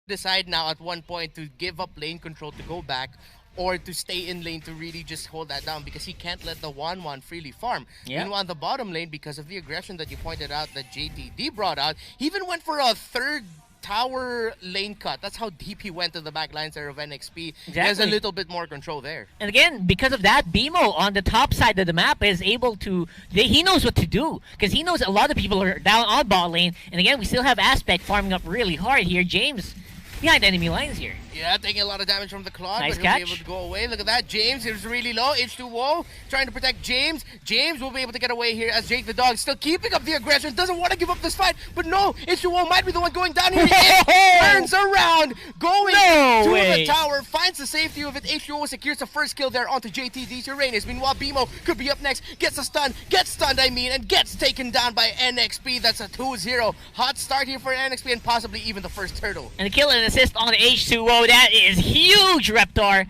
decide now at one point to give up lane control to go back or to stay in lane to really just hold that down because he can't let the 1-1 freely farm. Yeah. Meanwhile, on the bottom lane, because of the aggression that you pointed out that JTD brought out, he even went for a third tower lane cut. That's how deep he went to the back lines there of NXP. Exactly. He has a little bit more control there. And again, because of that, BMO on the top side of the map is able to... He knows what to do. Because he knows a lot of people are down on bot lane. And again, we still have Aspect farming up really hard here. James behind enemy lines here. Yeah, taking a lot of damage from the Claw, Nice but he'll catch. be able to go away. Look at that. James is really low. H2O trying to protect James. James will be able to get away here as Jake the Dog still keeping up the aggression. Doesn't want to give up this fight, but no, H2O might be the one going down here. It turns around, going to the tower, finds the safety of it. H2O secures the first kill there onto JTD's Uranus. Meanwhile, BMO could be up next. Gets a stun, gets stunned, and gets taken down by NXP. That's a 2-0. Hot start here for NXP and possibly even the first turtle. And the kill and assist on H2O. That is huge, Reptar.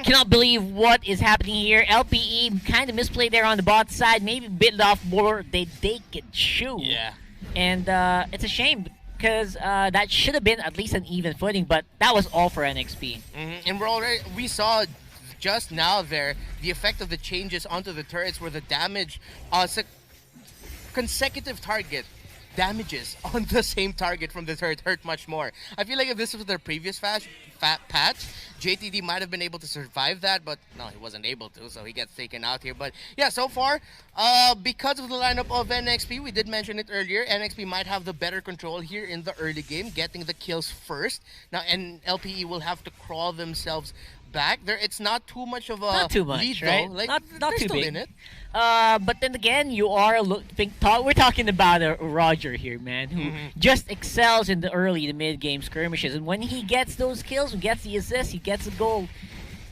Cannot believe what is happening here. LPE kind of misplayed there on the bot side. Maybe bit off more they could chew. Yeah. And it's a shame because that should have been at least an even footing, but that was all for NXP. And we saw just now there the effect of the changes onto the turrets where the damage, consecutive target damages on the same target from the turret hurt much more. I feel like if this was their previous patch, JTD might have been able to survive that, but no, he wasn't able to, so he gets taken out here. But yeah, so far, because of the lineup of NXP, we did mention it earlier, NXP might have the better control here in the early game, getting the kills first. Now, and LPE will have to crawl themselves back. It's not too much of a lead, right? though. Like, not too still big. in it. But then again, you are we're talking about a Roger here, man, who just excels in the early to mid game skirmishes, and when he gets those kills, he gets the assist, he gets the goal.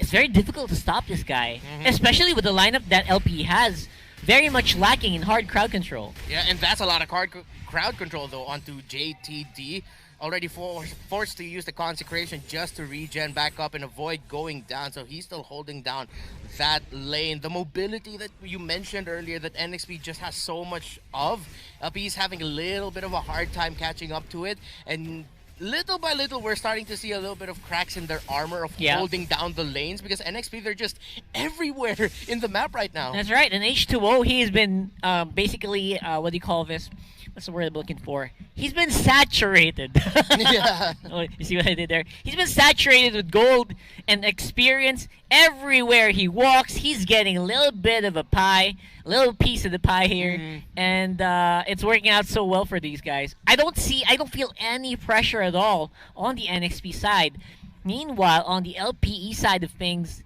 It's very difficult to stop this guy, especially with the lineup that LP has. Very much lacking in hard crowd control. Yeah, and that's a lot of crowd control though onto JTD. Already forced to use the consecration just to regen back up and avoid going down, so he's still holding down that lane. The mobility that you mentioned earlier that NXP just has so much of, LP is having a little bit of a hard time catching up to it, and little by little we're starting to see a little bit of cracks in their armor of holding down the lanes, because NXP, they're just everywhere in the map right now. That's right, and H2O, he's been basically, what do you call this? What's the word I'm looking for? He's been saturated. Yeah. Oh, you see what I did there? He's been saturated with gold and experience. Everywhere he walks, he's getting a little bit of a pie, a little piece of the pie here, and it's working out so well for these guys. I don't feel any pressure at all on the NXP side. Meanwhile, on the LPE side of things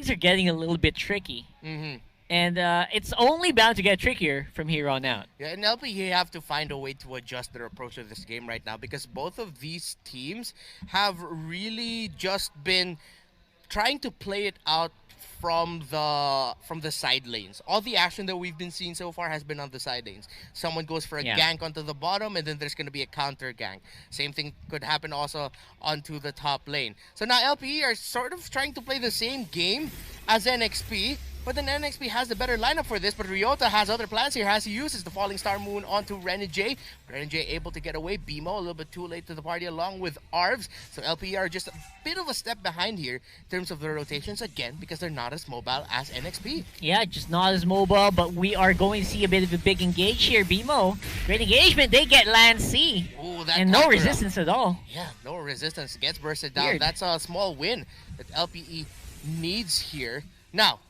are getting a little bit tricky. And it's only bound to get trickier from here on out. Yeah, and LPE have to find a way to adjust their approach to this game right now, because both of these teams have really just been trying to play it out from the side lanes. All the action that we've been seeing so far has been on the side lanes. Someone goes for a gank onto the bottom, and then there's going to be a counter gank. Same thing could happen also onto the top lane. So now LPE are sort of trying to play the same game as NXP, but then NXP has the better lineup for this, but Ryota has other plans here as he uses the Falling Star Moon onto Renijay. Renijay able to get away. BMO a little bit too late to the party along with Arvs. So LPE are just a bit of a step behind here in terms of their rotations, again, because they're not as mobile as NXP. Yeah, just not as mobile, but we are going to see a bit of a big engage here. BMO, great engagement. They get land C. Ooh, that and no resistance at all. Yeah, no resistance. Gets bursted down. Weird. That's a small win that LPE needs here. Now,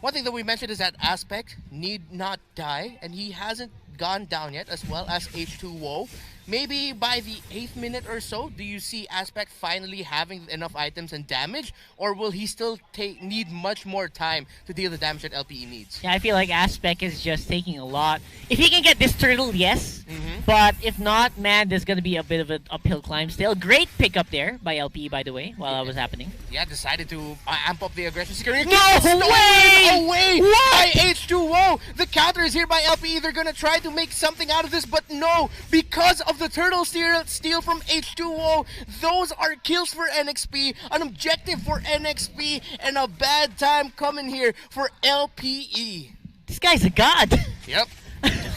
one thing that we mentioned is that Aspect need not die, and he hasn't gone down yet, as well as H2O. Maybe by the 8th minute or so, do you see Aspect finally having enough items and damage, or will he still need much more time to deal the damage that LPE needs? Yeah, I feel like Aspect is just taking a lot. If he can get this turtle, yes. But if not, man, there's going to be a bit of an uphill climb still. Great pickup there by LPE, by the way, while that was happening. Yeah, decided to amp up the aggression. No way! Away by H2O. The counter is here by LPE. They're going to try to make something out of this, but no, because of the turtle steal from H2O, those are kills for NXP, an objective for NXP, and a bad time coming here for LPE. This guy's a god. Yep.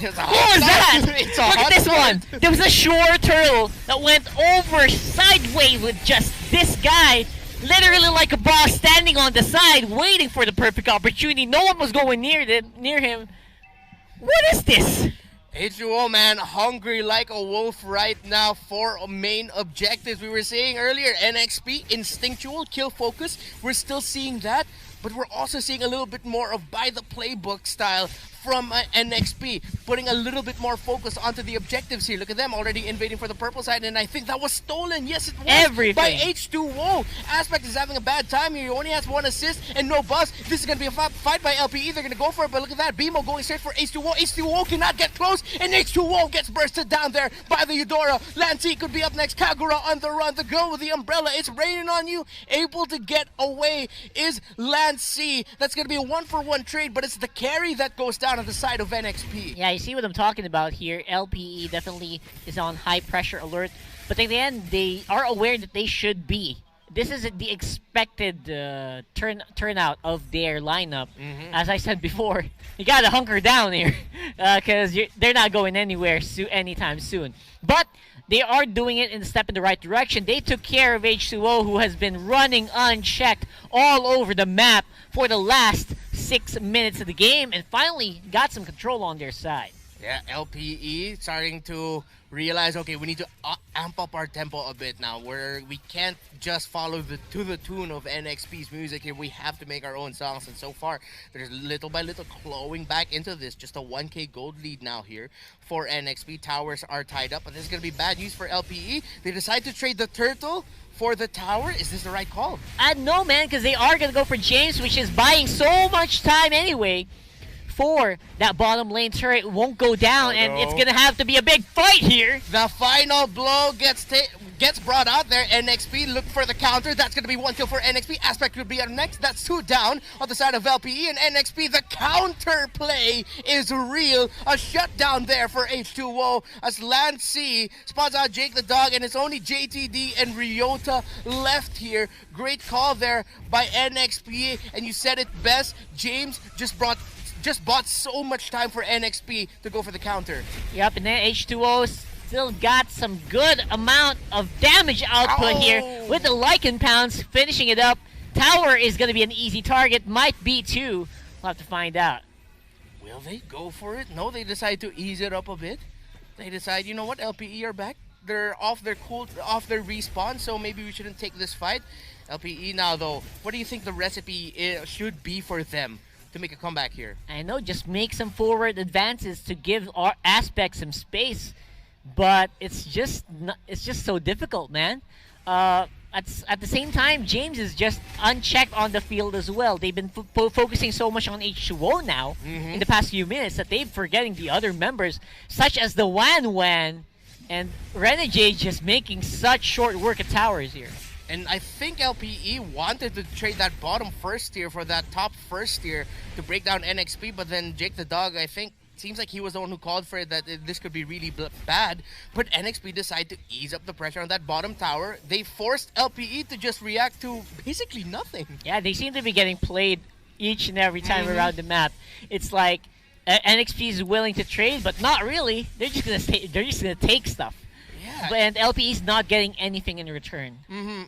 It's a What hot was that? start. It's a Look hot at this start. one. There was a shore turtle that went over sideways with just this guy. Literally like a boss standing on the side waiting for the perfect opportunity. No one was going near him. What is this? H2O, man, hungry like a wolf right now for main objectives. We were saying earlier, NXP, instinctual, kill focus. We're still seeing that, but we're also seeing a little bit more of by the playbook style from NXP, putting a little bit more focus onto the objectives here. Look at them already invading for the purple side, and I think that was stolen. Yes, it was. Everything. By H2O. Aspect is having a bad time here. He only has 1 assist and no buzz. This is going to be a fight by LPE. They're going to go for it, but look at that. BMO going straight for H2O. H2O cannot get close, and H2O gets bursted down there by the Eudora. Lancy could be up next. Kagura on the run. The girl with the umbrella. It's raining on you. Able to get away is Lancy. That's going to be a 1-for-1 trade, but it's the carry that goes down on the side of NXP. Yeah, you see what I'm talking about here. LPE definitely is on high pressure alert, but in the end, they are aware that they should be. This is the expected turnout of their lineup. As I said before, you gotta hunker down here because they're not going anywhere anytime soon. But they are doing it in a step in the right direction. They took care of H2O, who has been running unchecked all over the map for the last 6 minutes of the game, and finally got some control on their side. Yeah, LPE starting to realize, okay, we need to amp up our tempo a bit now, where we can't just follow to the tune of NXP's music here. We have to make our own songs, and so far, they're little by little clawing back into this. Just a 1K gold lead now here for NXP. Towers are tied up, but this is going to be bad news for LPE. They decide to trade the turtle for the tower. Is this the right call? No, man, because they are going to go for James, which is buying so much time anyway. For that bottom lane turret won't go down, and it's gonna have to be a big fight here. The final blow gets brought out there. NXP look for the counter. That's gonna be 1 kill for NXP. Aspect could be up next. That's 2 down on the side of LPE and NXP. The counter play is real. A shutdown there for H2O as Lancy spots out Jake the Dog, and it's only JTD and Ryota left here. Great call there by NXP, and you said it best. James just bought so much time for NXP to go for the counter. Yep, and then H2O still got some good amount of damage output here with the Lycan Pounds finishing it up. Tower is going to be an easy target. Might be too. We'll have to find out. Will they go for it? No, they decide to ease it up a bit. They decide, you know what, LPE are back. They're off their respawn, so maybe we shouldn't take this fight. LPE now, though, what do you think the recipe should be for them to make a comeback here? I know, just make some forward advances to give our Aspect some space, but it's just so difficult, man. At the same time, James is just unchecked on the field as well. They've been focusing so much on H2O now in the past few minutes that they're forgetting the other members, such as the Wan and Renegade, just making such short work of towers here. And I think LPE wanted to trade that bottom first tier for that top first tier to break down NXP, but then Jake the Dog, I think, seems like he was the one who called for it, that this could be really bad. But NXP decided to ease up the pressure on that bottom tower. They forced LPE to just react to basically nothing. Yeah, they seem to be getting played each and every time around the map. It's like NXP is willing to trade, but not really. They're just gonna take stuff. And LPE is not getting anything in return.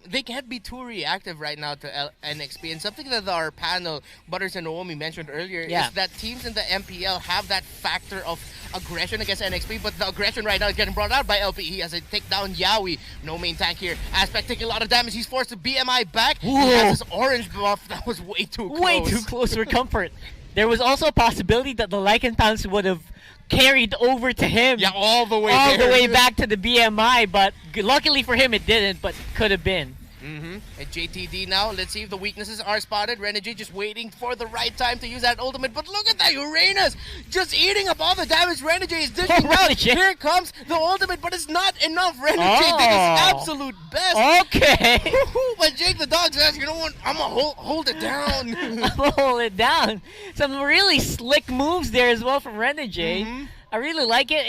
They can't be too reactive right now to NXP. And something that our panel, Butters and Naomi, mentioned earlier is that teams in the MPL have that factor of aggression against NXP, but the aggression right now is getting brought out by LPE as they take down Yaoi. No main tank here. Aspect taking a lot of damage. He's forced to BMI back. He has his orange buff. That was way too close. Way too close for comfort. There was also a possibility that the Lycan Pounds would have carried over to him. Yeah, all the way back to the BMI, but luckily for him it didn't, but could have been. And JTD now, let's see if the weaknesses are spotted. Renegade just waiting for the right time to use that ultimate, but look at that, Uranus just eating up all the damage Renegade is dishing out. Here comes the ultimate, but it's not enough. Renegade did his absolute best. Okay. But Jake the Dog says, you know what, I'm gonna hold it down. I'm gonna hold it down. Some really slick moves there as well from Renegade. I really like it,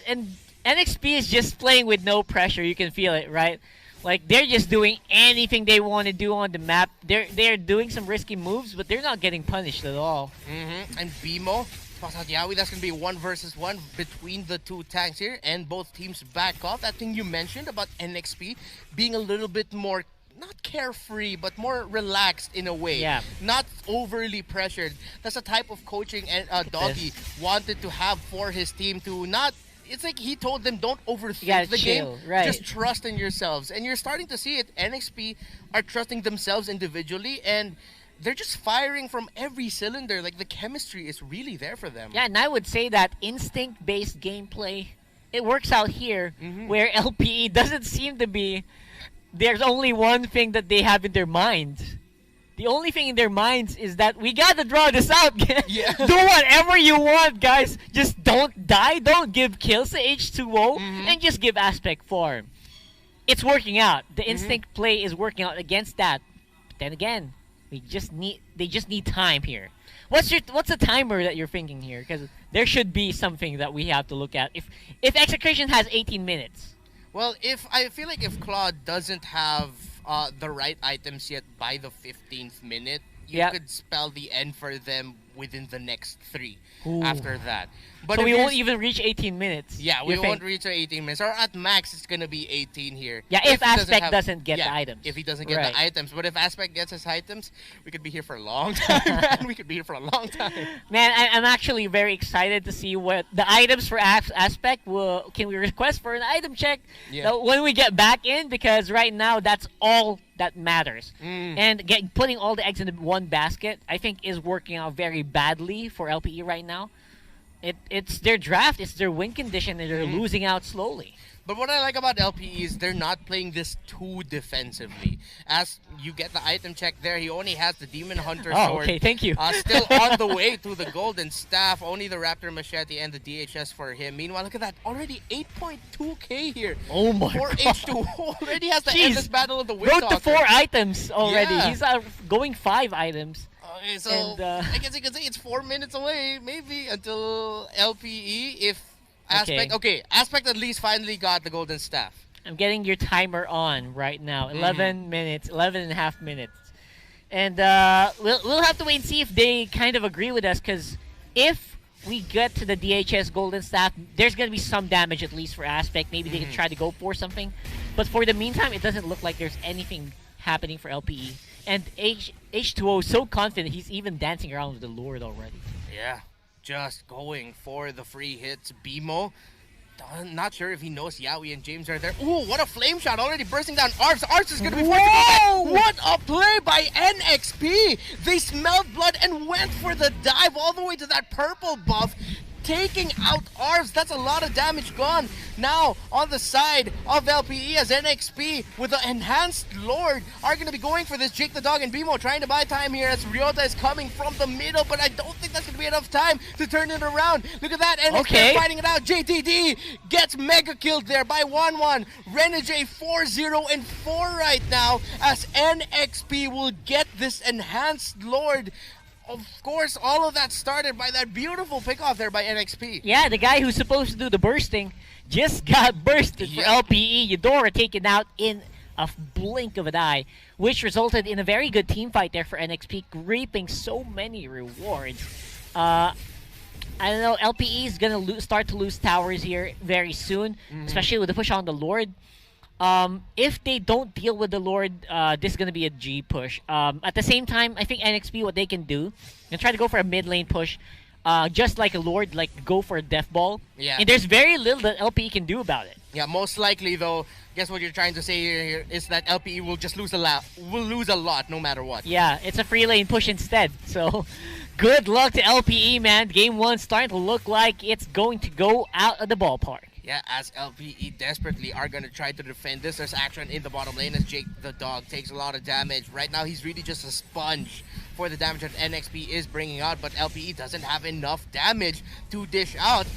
and NXP is just playing with no pressure. You can feel it, right? Like, they're just doing anything they want to do on the map. They're doing some risky moves, but they're not getting punished at all. And BMO spots out Yawi. That's going to be 1 versus 1 between the two tanks here, and both teams back off. That thing you mentioned about NXP being a little bit more, not carefree, but more relaxed in a way. Yeah. Not overly pressured. That's a type of coaching and Doggy wanted to have for his team to not. It's like he told them, don't overthink the chill, game. right. Just trust in yourselves. And you're starting to see it. NXP are trusting themselves individually, and they're just firing from every cylinder. Like, the chemistry is really there for them. Yeah, and I would say that instinct-based gameplay, it works out here, where LPE doesn't seem to be. There's only one thing that they have in their minds. The only thing in their minds is that we gotta draw this out. Yeah. Do whatever you want, guys. Just don't die. Don't give kills to H2O, and just give aspect form. It's working out. The instinct play is working out against that. But then again, they just need time here. What's the timer that you're thinking here? Because there should be something that we have to look at. If execution has 18 minutes. Well, I feel like if Claude doesn't have the right items yet by the 15th minute, you could spell the end for them within the next 3 after that. But so we won't even reach 18 minutes. Yeah, we won't reach our 18 minutes. Or at max, it's going to be 18 here. Yeah, if Aspect doesn't get the items. If he doesn't get the items. But if Aspect gets his items, we could be here for a long time, man. We could be here for a long time. Man, I'm actually very excited to see what the items for Aspect will. Can we request for an item check when we get back in? Because right now, that's all that matters. And putting all the eggs in one basket, I think, is working out very badly for LPE right now. It's their draft, it's their win condition, and they're losing out slowly. But what I like about LPE is they're not playing this too defensively. As you get the item check there, he only has the Demon Hunter sword. Okay, thank you. Still on the way to the Golden Staff. Only the Raptor Machete and the DHS for him. Meanwhile, look at that. Already 8.2k here. Oh my for god. H2 already has the endless battle of the Wind Wrote to 4 items already. Yeah. He's going 5 items. Okay, so I guess you could say it's 4 minutes away, maybe, until LPE. If Aspect, Aspect at least finally got the Golden Staff. I'm getting your timer on right now. 11 minutes, 11 and a half minutes. And we'll have to wait and see if they kind of agree with us, because if we get to the DHS Golden Staff, there's going to be some damage at least for Aspect. Maybe they can try to go for something. But for the meantime, it doesn't look like there's anything happening for LPE. And H2O is so confident he's even dancing around with the Lord already. Yeah, just going for the free hits. BMO, not sure if he knows Yawi and James are there. Ooh, what a flame shot already bursting down Arps. Arps is going to be forced to go back. What a play by NXP. They smelled blood and went for the dive all the way to that purple buff, taking out Arps. That's a lot of damage gone. Now, on the side of LPE as NXP with the Enhanced Lord are going to be going for this. Jake the Dog and BMO trying to buy time here as Ryota is coming from the middle, but I don't think that's going to be enough time to turn it around. Look at that. NXP fighting it out. JTD gets mega killed there by 1-1. Renegade 4-0 and 4 right now as NXP will get this Enhanced Lord. Of course, all of that started by that beautiful pick-off there by NXP. Yeah, the guy who's supposed to do the bursting just got bursted for LPE. Eudora taken out in a blink of an eye, which resulted in a very good team fight there for NXP, reaping so many rewards. I don't know, LPE is going to start to lose towers here very soon, especially with the push on the Lord. If they don't deal with the Lord, this is going to be a G push. At the same time, I think NXP, what they can do, and try to go for a mid lane push, just like a Lord, like go for a Death Ball. Yeah. And there's very little that LPE can do about it. Yeah, most likely though, guess what you're trying to say here is that LPE will just lose a lot. Will lose a lot no matter what. Yeah, it's a free lane push instead. So, good luck to LPE, man. Game 1 starting to look like it's going to go out of the ballpark. Yeah, as LPE desperately are going to try to defend this. There's action in the bottom lane as Jake the Dog takes a lot of damage. Right now, he's really just a sponge for the damage that NXP is bringing out, but LPE doesn't have enough damage to dish out.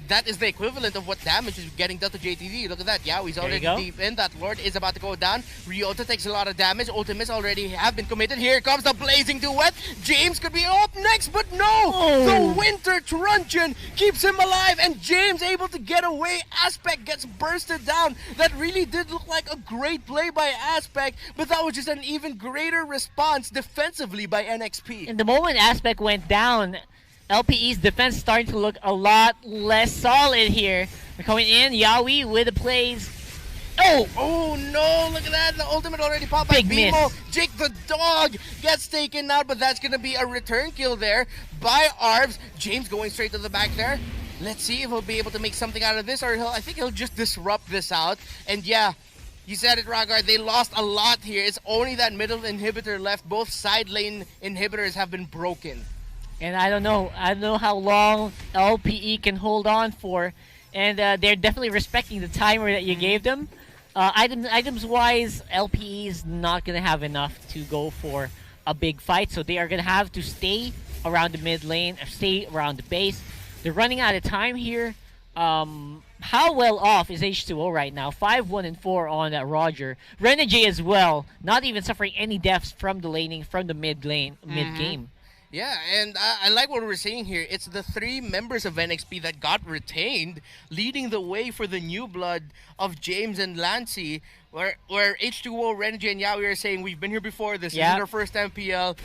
That is the equivalent of what damage is getting done to JTD. Look at that. Yeah, he's already deep in. That Lord is about to go down. Ryota takes a lot of damage. Ultimates already have been committed. Here comes the Blazing Duet. James could be up next, but no! The Winter Truncheon keeps him alive, and James able to get away. Aspect gets bursted down. That really did look like a great play by Aspect, but that was just an even greater response defensively by NXP. And the moment Aspect went down, LPE's defense starting to look a lot less solid here. They're coming in. Yaoi with the plays. Oh! Oh no, look at that. The ultimate already popped by Big Bimo. miss. Jake the dog gets taken out, but that's going to be a return kill there by Arvs. James going straight to the back there. Let's see if he'll be able to make something out of this, or I think he'll just disrupt this out. And yeah, you said it, Ragar. They lost a lot here. It's only that middle inhibitor left. Both side lane inhibitors have been broken. And I don't know how long LPE can hold on for. And they're definitely respecting the timer that you gave them. Items wise, LPE is not going to have enough to go for a big fight. So they are going to have to stay around the mid lane or stay around the base. They're running out of time here. How well off is H2O right now? 5-1-4 on Roger. Renegade as well, not even suffering any deaths from the laning, from the mid lane, mid game. Yeah, and I like what we're seeing here. It's the 3 members of NXP that got retained, leading the way for the new blood of James and Lancey, where H2O, Renegade, and Yaoi are saying, we've been here before, this isn't our first MPL,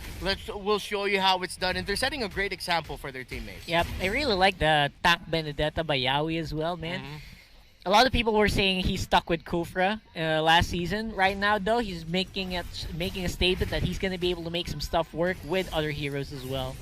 we'll show you how it's done. And they're setting a great example for their teammates. Yep, I really like the Tak Benedetta by Yaoi as well, man. A lot of people were saying he's stuck with Kufra last season. Right now, though, he's making a statement that he's going to be able to make some stuff work with other heroes as well.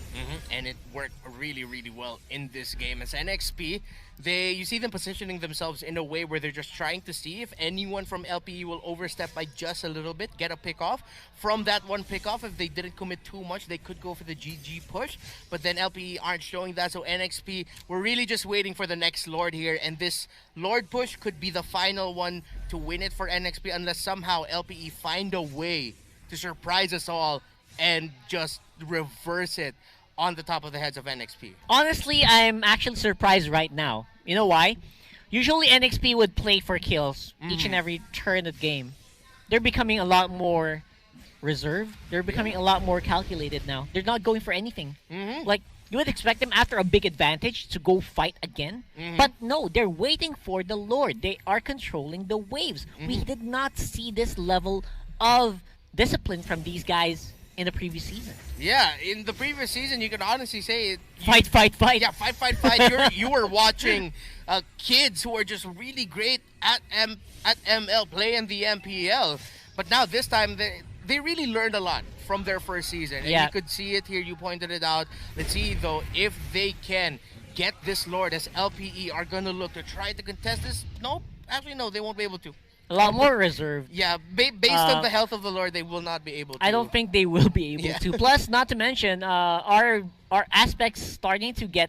And it worked really, really well in this game. As NXP, you see them positioning themselves in a way where they're just trying to see if anyone from LPE will overstep by just a little bit, get a pick off. From that one pick off, if they didn't commit too much, they could go for the GG push. But then LPE aren't showing that, so NXP, we're really just waiting for the next Lord here. And this Lord push could be the final one to win it for NXP, unless somehow LPE find a way to surprise us all and just reverse it on the top of the heads of NXP. Honestly, I'm actually surprised right now. You know why? Usually NXP would play for kills each and every turn of the game. They're becoming a lot more reserved. They're becoming a lot more calculated now. They're not going for anything. Like, you would expect them after a big advantage to go fight again. But no, they're waiting for the Lord. They are controlling the waves. We did not see this level of discipline from these guys in the previous season. Yeah, in the previous season, you could honestly say it. Fight, fight, fight. Yeah, fight, fight, fight. You were watching kids who are just really great at ML play in the MPL. But now this time, they really learned a lot from their first season. And you could see it here. You pointed it out. Let's see, though, if they can get this Lord, as LPE are going to look to try to contest this. Nope. Actually, no, they won't be able to. A lot more reserved. Yeah, based on the health of the Lord, they will not be able to. I don't think they will be able to. Plus, not to mention, our aspects starting to get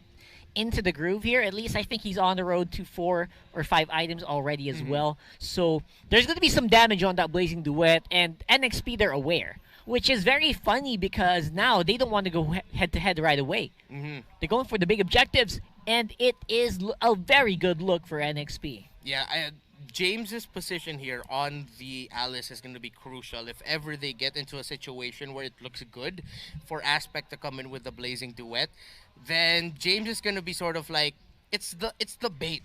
into the groove here. At least I think he's on the road to 4 or 5 items already as well. So there's going to be some damage on that Blazing Duet, and NXP, they're aware. Which is very funny because now they don't want to go head-to-head right away. They're going for the big objectives, and it is a very good look for NXP. Yeah, James's position here on the Alice is going to be crucial. If ever they get into a situation where it looks good for Aspect to come in with the Blazing Duet, then James is going to be sort of like, it's the bait.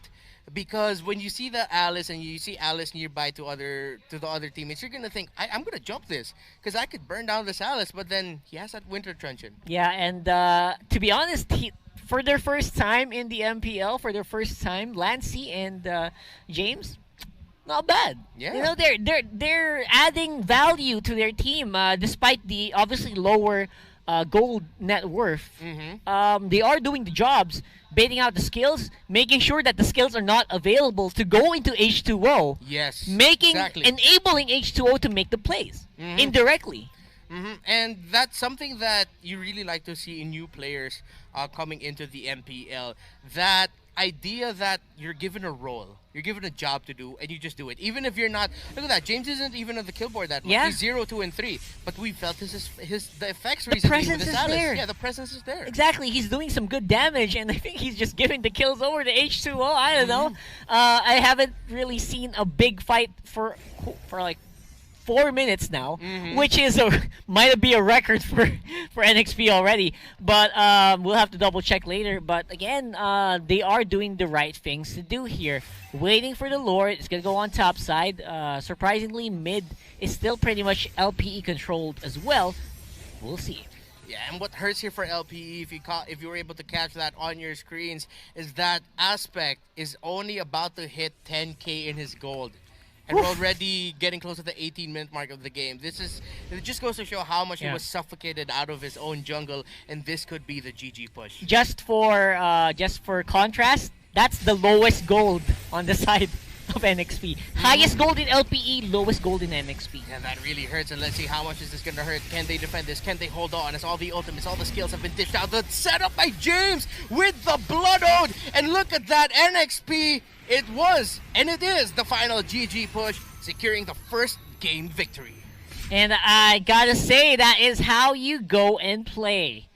Because when you see the Alice and you see Alice nearby to the other teammates, you're going to think, I'm going to jump this because I could burn down this Alice, but then he has that Winter Truncheon. Yeah, and to be honest, for their first time in the MPL, for their first time, Lancey and James, not bad. Yeah. You know, they're adding value to their team despite the obviously lower gold net worth. They are doing the jobs, baiting out the skills, making sure that the skills are not available to go into H2O. Yes. Enabling H2O to make the plays indirectly. And that's something that you really like to see in new players coming into the MPL. That idea that you're given a role, you're given a job to do, and you just do it. Even if you're not, look at that, James isn't even on the kill board that much. Yeah. He's 0, 2, and 3. But we felt the effects The recently presence with is this Alice. there. Yeah, the presence is there. Exactly, he's doing some good damage, and I think he's just giving the kills over to H2O. I don't know. I haven't really seen a big fight for like 4 minutes now, which is might be a record for NXP already. But we'll have to double check later. But again, they are doing the right things to do here. Waiting for the Lord. It's gonna go on top side. Surprisingly, mid is still pretty much LPE controlled as well. We'll see. Yeah, and what hurts here for LPE, if you were able to catch that on your screens, is that Aspect is only about to hit 10K in his gold. And we're Oof. already getting close to the 18-minute mark of the game. It just goes to show how much he Yeah. was suffocated out of his own jungle, and this could be the GG push. Just for contrast, that's the lowest gold on the side of NXP. Highest gold in LPE, lowest gold in NXP. And that really hurts, and let's see how much is this going to hurt. Can they defend this? Can they hold on? As all the ultimates, all the skills have been dished out. The setup by James with the Blood Ode, and look at that, NXP, it was, and it is, the final GG push, securing the first game victory. And I gotta say, that is how you go and play.